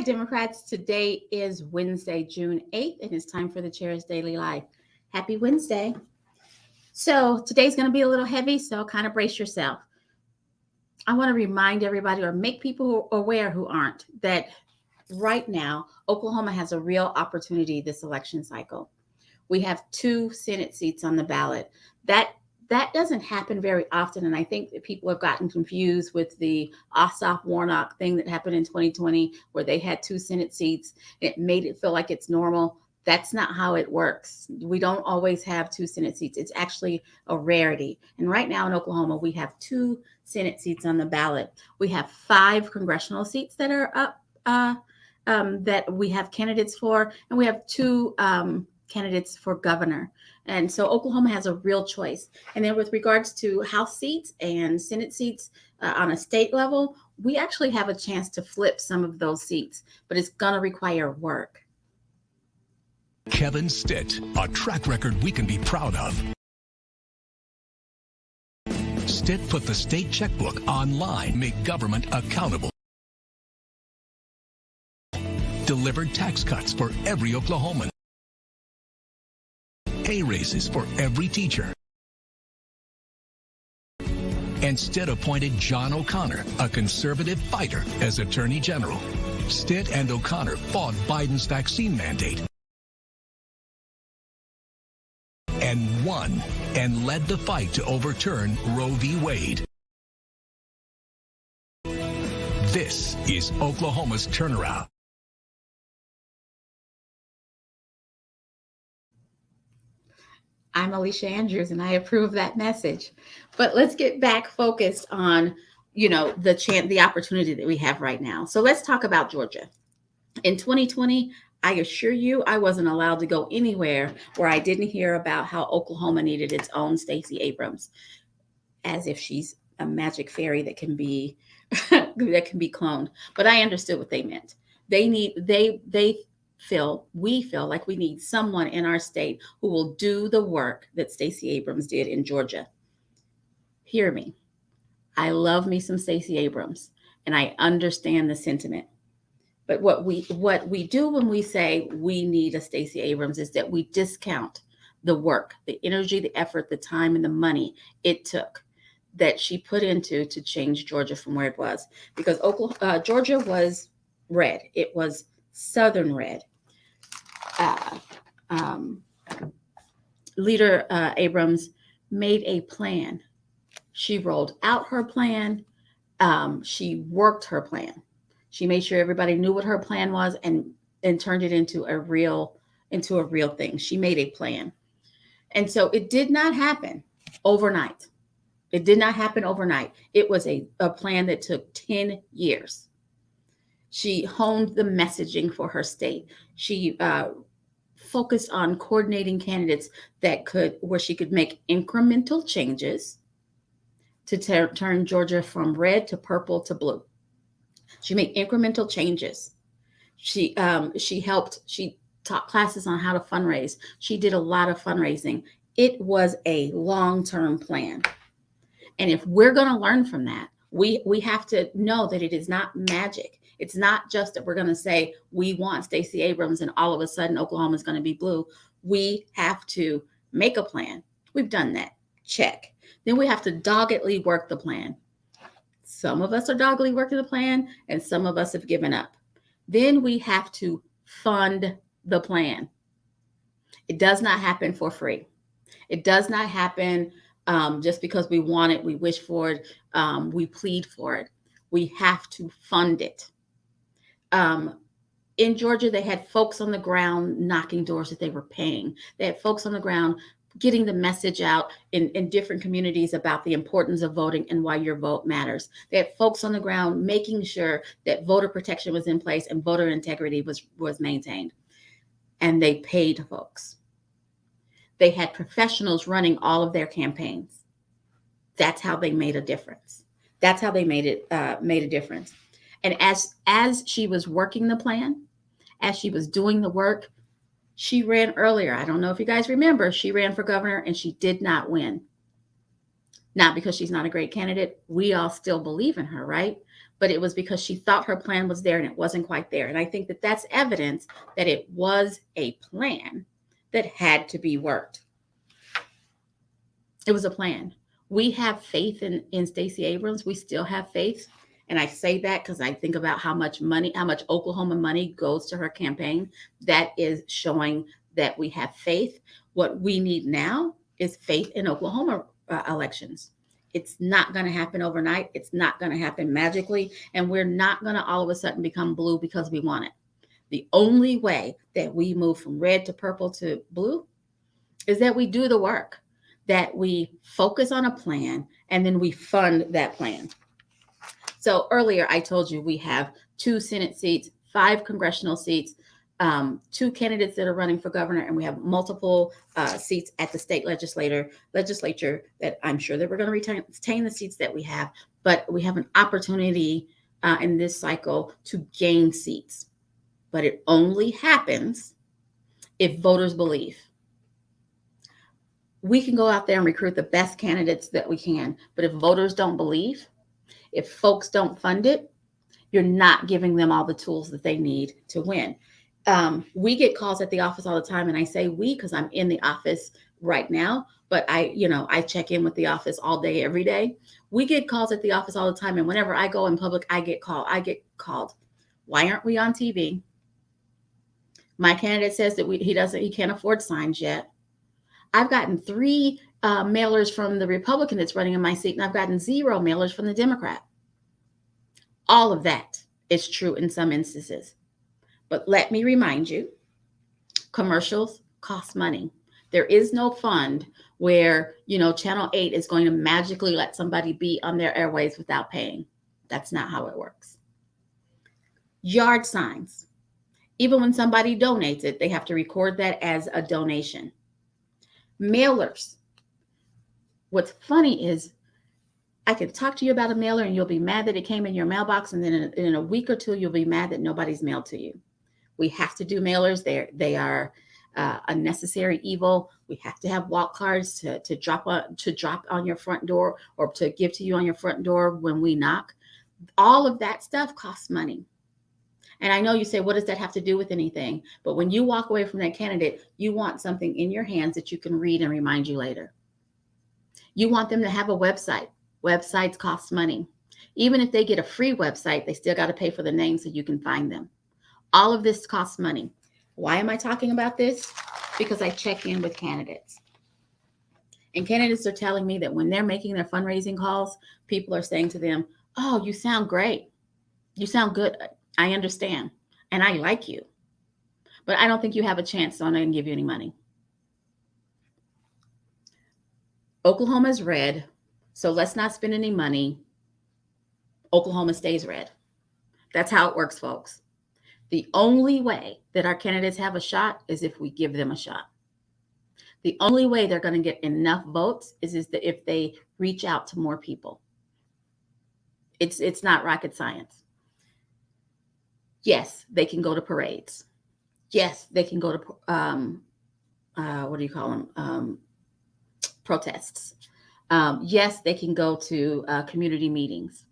Democrats. Today is Wednesday, June 8th, and it's time for the Chair's Daily Life. Happy Wednesday. So today's going to be a little heavy, so kind of brace yourself. I want to remind everybody or make people aware who aren't that right now, Oklahoma has a real opportunity this election cycle. We have 2 Senate seats on the ballot. That doesn't happen very often, and I think that people have gotten confused with the Ossoff Warnock thing that happened in 2020, where they had 2 Senate seats. It made it feel like it's normal. That's not how it works. We don't always have 2 Senate seats. It's actually a rarity. And right now in Oklahoma, we have 2 Senate seats on the ballot. We have 5 congressional seats that are up that we have candidates for, and we have 2 candidates for governor. And so Oklahoma has a real choice. And then with regards to House seats and Senate seats on a state level, we actually have a chance to flip some of those seats, but it's going to require work. Kevin Stitt, a track record we can be proud of. Stitt put the state checkbook online, make government accountable. Delivered tax cuts for every Oklahoman. Pay raises for every teacher. And Stitt appointed John O'Connor, a conservative fighter, as Attorney General. Stitt and O'Connor fought Biden's vaccine mandate and won, and led the fight to overturn Roe v. Wade. This is Oklahoma's turnaround. I'm Alicia Andrews, and I approve that message. But let's get back focused on, the opportunity that we have right now. So let's talk about Georgia. In 2020, I assure you, I wasn't allowed to go anywhere where I didn't hear about how Oklahoma needed its own Stacey Abrams, as if she's a magic fairy that can be cloned. But I understood what they meant. We feel like we need someone in our state who will do the work that Stacey Abrams did in Georgia. Hear me. I love me some Stacey Abrams, and I understand the sentiment. But what we do when we say we need a Stacey Abrams is that we discount the work, the energy, the effort, the time, and the money it took that she put into to change Georgia from where it was. Because Georgia was red. It was Southern red. Leader Abrams made a plan. She rolled out her plan. She worked her plan. She made sure everybody knew what her plan was and turned it into a real thing. She made a plan. And so it did not happen overnight. It did not happen overnight. It was a plan that took 10 years. She honed the messaging for her state. She focused on coordinating candidates where she could make incremental changes to turn Georgia from red to purple to blue. She made incremental changes. She taught classes on how to fundraise. She did a lot of fundraising. It was a long-term plan. And if we're going to learn from that, we have to know that it is not magic. It's not just that we're going to say we want Stacey Abrams and all of a sudden Oklahoma is going to be blue. We have to make a plan. We've done that. Check. Then we have to doggedly work the plan. Some of us are doggedly working the plan, and some of us have given up. Then we have to fund the plan. It does not happen for free. It does not happen just because we want it, we wish for it, we plead for it. We have to fund it. In Georgia, they had folks on the ground knocking doors that they were paying. They had folks on the ground getting the message out in different communities about the importance of voting and why your vote matters. They had folks on the ground making sure that voter protection was in place and voter integrity was maintained. And they paid folks. They had professionals running all of their campaigns. That's how they made a difference. That's how they made a difference. And as she was working the plan, as she was doing the work, she ran earlier. I don't know if you guys remember, she ran for governor and she did not win. Not because she's not a great candidate. We all still believe in her, right? but it was because she thought her plan was there and it wasn't quite there. And I think that that's evidence that it was a plan that had to be worked. It was a plan. We have faith in Stacey Abrams. We still have faith. And I say that because I think about how much Oklahoma money goes to her campaign. That is showing that we have faith. What we need now is faith in Oklahoma elections. It's not going to happen overnight. It's not going to happen magically. And we're not going to all of a sudden become blue because we want it. The only way that we move from red to purple to blue is that we do the work, that we focus on a plan, and then we fund that plan. So earlier I told you we have 2 Senate seats, 5 congressional seats, 2 candidates that are running for governor, and we have multiple seats at the state legislature that I'm sure that we're going to retain the seats that we have, but we have an opportunity in this cycle to gain seats. But it only happens if voters believe. We can go out there and recruit the best candidates that we can, but if voters don't believe, if folks don't fund it, you're not giving them all the tools that they need to win. We get calls at the office all the time, and I say we because I'm in the office right now, but I check in with the office all day, every day. We get calls at the office all the time, and whenever I go in public, I get called. Why aren't we on TV? My candidate says that he can't afford signs yet. I've gotten 3 mailers from the Republican that's running in my seat, and I've gotten 0 mailers from the Democrat. All of that is true in some instances. But let me remind you, commercials cost money. There is no fund where, Channel 8 is going to magically let somebody be on their airwaves without paying. That's not how it works. Yard signs. Even when somebody donates it, they have to record that as a donation. Mailers. What's funny is I can talk to you about a mailer and you'll be mad that it came in your mailbox, and then in a week or 2, you'll be mad that nobody's mailed to you. We have to do mailers. They are a necessary evil. We have to have walk cards to drop on your front door or to give to you on your front door when we knock. All of that stuff costs money. And I know you say, what does that have to do with anything? But when you walk away from that candidate, you want something in your hands that you can read and remind you later. You want them to have a website. Websites cost money. Even if they get a free website, they still got to pay for the name so you can find them. All of this costs money. Why am I talking about this? Because I check in with candidates. And candidates are telling me that when they're making their fundraising calls, people are saying to them, oh, you sound great. You sound good. I understand. And I like you. But I don't think you have a chance, so I'm not going to give you any money. Oklahoma is red, so let's not spend any money. Oklahoma stays red. That's how it works, folks. The only way that our candidates have a shot is if we give them a shot. The only way they're going to get enough votes is that if they reach out to more people. It's not rocket science. Yes, they can go to parades. Yes, they can go to, protests. Yes, they can go to community meetings.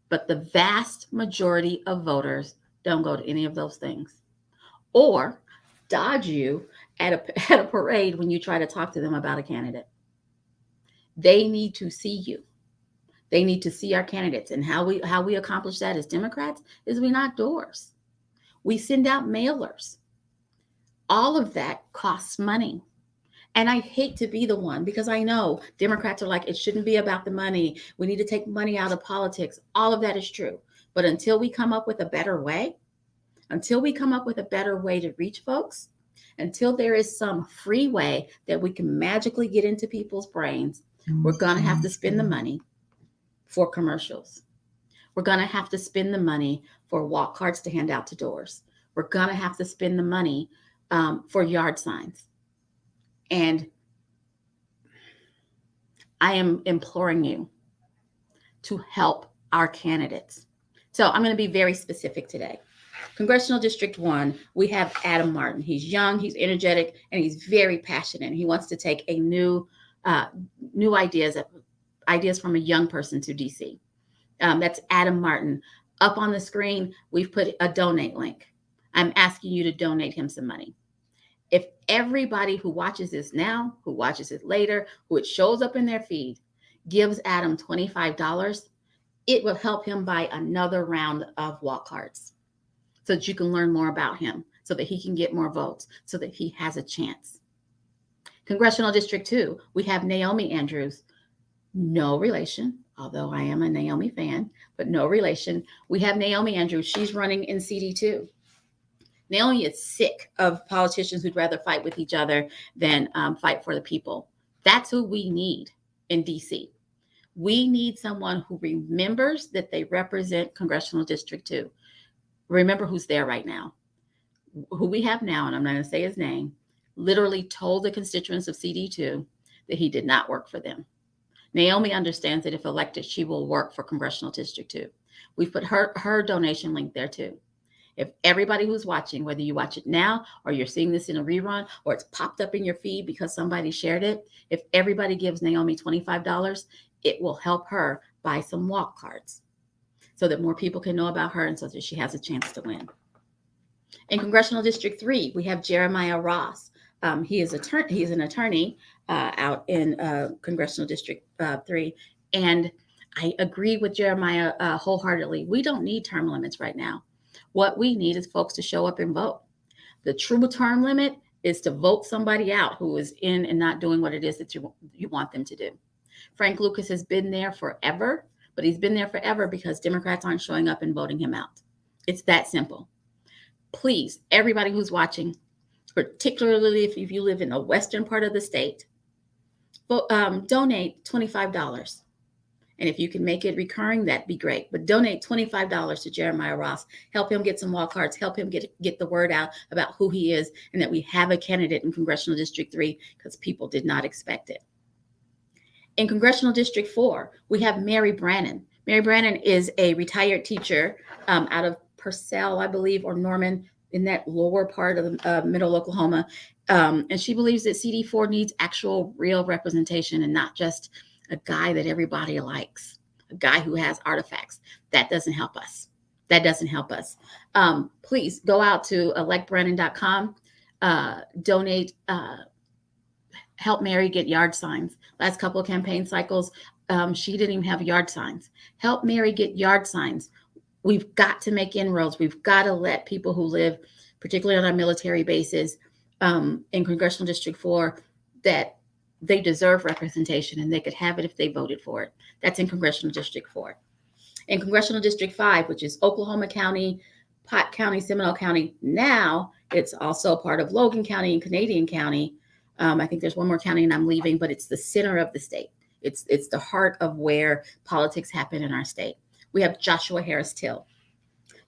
But the vast majority of voters don't go to any of those things, or dodge you at a parade when you try to talk to them about a candidate. They need to see you. They need to see our candidates. And how we accomplish that as Democrats is we knock doors. We send out mailers. All of that costs money. And I hate to be the one, because I know Democrats are like, it shouldn't be about the money. We need to take money out of politics. All of that is true. But until we come up with a better way, to reach folks, until there is some free way that we can magically get into people's brains, we're going to have to spend the money for commercials. We're going to have to spend the money for walk cards to hand out to doors. We're going to have to spend the money for yard signs. And I am imploring you to help our candidates. So I'm going to be very specific today. Congressional District 1, we have Adam Martin. He's young, he's energetic, and he's very passionate. He wants to take new ideas from a young person to DC. That's Adam Martin. Up on the screen, we've put a donate link. I'm asking you to donate him some money. If everybody who watches this now, who watches it later, who it shows up in their feed, gives Adam $25, it will help him buy another round of walk cards so that you can learn more about him, so that he can get more votes, so that he has a chance. Congressional District 2, we have Naomi Andrews. No relation, although I am a Naomi fan, but no relation. We have Naomi Andrews. She's running in CD2. Naomi is sick of politicians who'd rather fight with each other than fight for the people. That's who we need in DC. We need someone who remembers that they represent Congressional District 2. Remember who's there right now. Who we have now, and I'm not going to say his name, literally told the constituents of CD2 that he did not work for them. Naomi understands that if elected, she will work for Congressional District 2. We've put her donation link there too. If everybody who's watching, whether you watch it now or you're seeing this in a rerun or it's popped up in your feed because somebody shared it, if everybody gives Naomi $25, it will help her buy some walk cards so that more people can know about her and so that she has a chance to win. In Congressional District 3, we have Jeremiah Ross. He is an attorney out in Congressional District 3. And I agree with Jeremiah wholeheartedly. We don't need term limits right now. What we need is folks to show up and vote. The true term limit is to vote somebody out who is in and not doing what it is that you want them to do. Frank Lucas has been there forever, but he's been there forever because Democrats aren't showing up and voting him out. It's that simple. Please, everybody who's watching, particularly if you live in the western part of the state, donate $25. And if you can make it recurring, that'd be great. But donate $25 to Jeremiah Ross. Help him get some walk cards. Help him get the word out about who he is and that we have a candidate in Congressional District 3 because people did not expect it. In Congressional District 4, we have Mary Brannan. Mary Brannan is a retired teacher out of Purcell, I believe, or Norman, in that lower part of middle Oklahoma. And she believes that CD4 needs actual real representation and not just a guy that everybody likes, a guy who has artifacts. That doesn't help us. That doesn't help us. Please go out to electbrannan.com, donate, help Mary get yard signs. Last couple of campaign cycles, she didn't even have yard signs. Help Mary get yard signs. We've got to make inroads. We've got to let people who live, particularly on our military bases in Congressional District 4, that they deserve representation and they could have it if they voted for it. That's in Congressional District 4. In Congressional District 5, which is Oklahoma County, Pot County, Seminole County, now it's also part of Logan County and Canadian County. I think there's one more county and I'm leaving, but it's the center of the state. It's the heart of where politics happen in our state. We have Joshua Harris Till.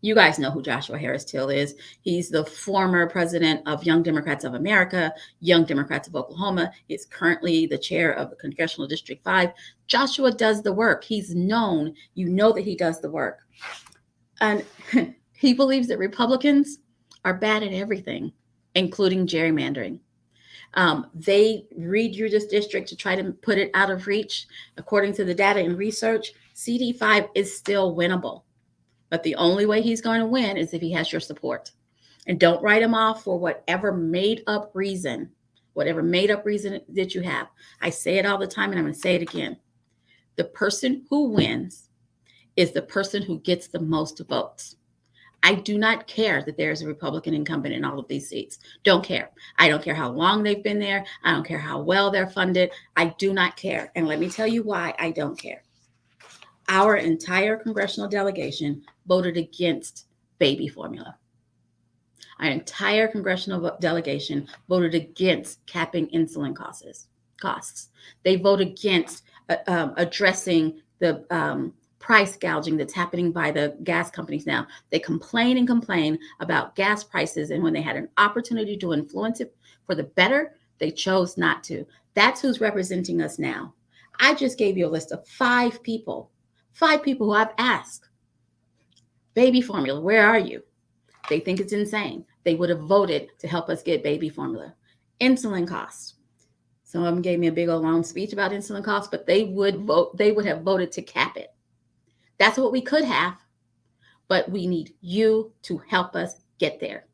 You guys know who Joshua Harris Till is. He's the former president of Young Democrats of America, Young Democrats of Oklahoma. He's currently the chair of the Congressional District 5. Joshua does the work. He's known. You know that he does the work. And he believes that Republicans are bad at everything, including gerrymandering. They read your district to try to put it out of reach. According to the data and research, CD5 is still winnable. But the only way he's going to win is if he has your support. And don't write him off for whatever made up reason that you have. I say it all the time and I'm going to say it again. The person who wins is the person who gets the most votes. I do not care that there's a Republican incumbent in all of these seats. Don't care. I don't care how long they've been there. I don't care how well they're funded. I do not care. And let me tell you why I don't care. Our entire congressional delegation voted against baby formula. Our entire congressional delegation voted against capping insulin costs. They vote against addressing the price gouging that's happening by the gas companies now. They complain and complain about gas prices, and when they had an opportunity to influence it for the better, they chose not to. That's who's representing us now. I just gave you a list of 5 people who I've asked. Baby formula, where are you? They think it's insane. They would have voted to help us get baby formula. Insulin some of them gave me a big old long speech about insulin costs, but they would have voted to cap it. That's what we could have, but we need you to help us get there.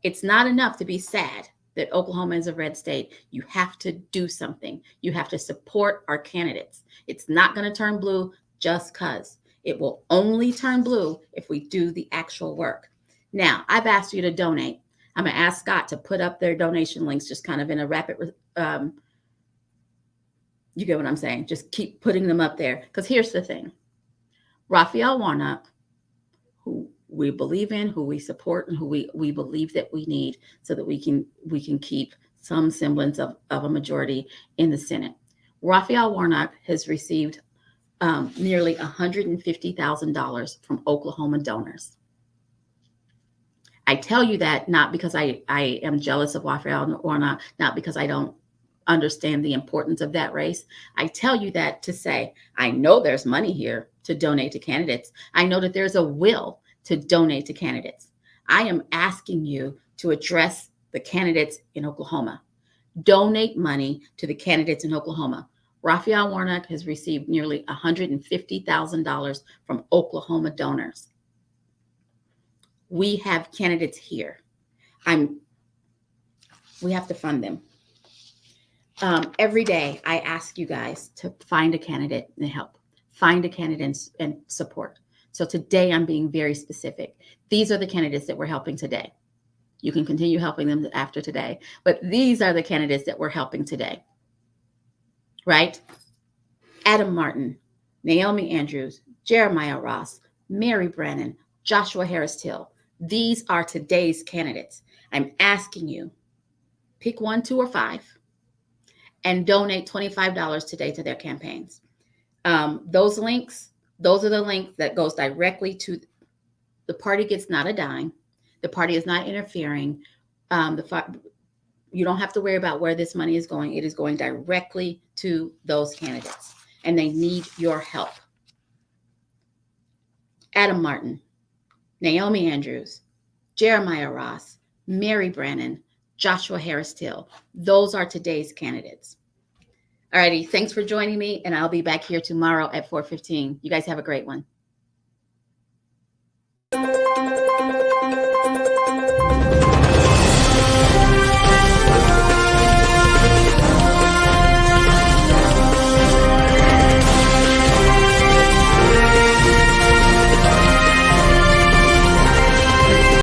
It's not enough to be sad that Oklahoma is a red state. You have to do something. You have to support our candidates. It's not going to turn blue just because. It will only turn blue if we do the actual work. Now, I've asked you to donate. I'm going to ask Scott to put up their donation links just kind of in a rapid, you get what I'm saying? Just keep putting them up there. Because here's the thing. Raphael Warnock, who we believe in, who we support, and who we believe that we need so that we can keep some semblance of a majority in the Senate. Raphael Warnock has received nearly $150,000 from Oklahoma donors. I tell you that not because I am jealous of Raphael Warnock, not because I don't understand the importance of that race. I tell you that to say, I know there's money here to donate to candidates. I know that there's a will to donate to candidates. I am asking you to address the candidates in Oklahoma. Donate money to the candidates in Oklahoma. Raphael Warnock has received nearly $150,000 from Oklahoma donors. We have candidates here. We have to fund them. Every day, I ask you guys to find a candidate and help. Find a candidate and support. So today, I'm being very specific. These are the candidates that we're helping today. You can continue helping them after today, but these are the candidates that we're helping today. Right? Adam Martin, Naomi Andrews, Jeremiah Ross, Mary Brannan, Joshua Harris Till. These are today's candidates. I'm asking you, pick 1, 2, or 5, and donate $25 today to their campaigns. Those links, those are the links that goes directly to the party. Gets not a dime. The party is not interfering. You don't have to worry about where this money is going. It is going directly to those candidates, and they need your help. Adam Martin, Naomi Andrews, Jeremiah Ross, Mary Brannan, Joshua Harris Till. Those are today's candidates. All righty. Thanks for joining me, and I'll be back here tomorrow at 4:15. You guys have a great one.